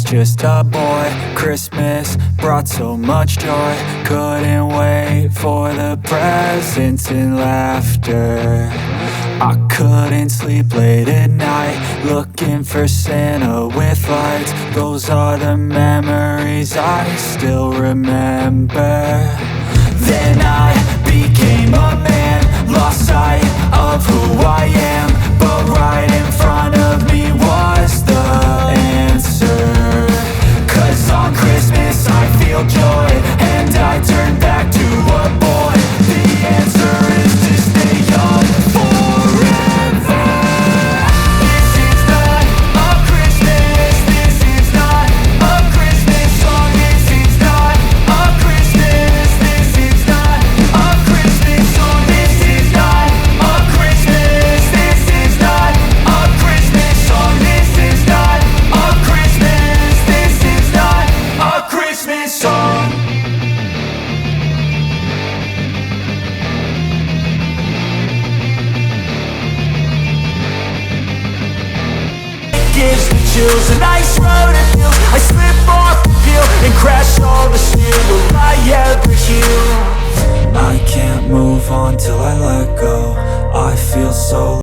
just a boy. Christmas brought so much joy. Couldn't wait for the presents and laughter. I couldn't sleep late at night, looking for Santa with lights. Those are the memories I still remember. Then I became a man, lost sight of who I am. But right in front of me was the answer. 'Cause on Christmas I feel joy, and I turn back to a boy. The answer is to stay young forever. This is not a Christmas, this is not a Christmas song. This is not a Christmas, this is not a Christmas song. This is not a Christmas, this is not a Christmas song. This is not a Christmas, this is not a Christmas song. Gives me chills, a nice road to feel. I slip off the peel and crash all the steel. Will I ever heal? I can't move on till I let go. I feel so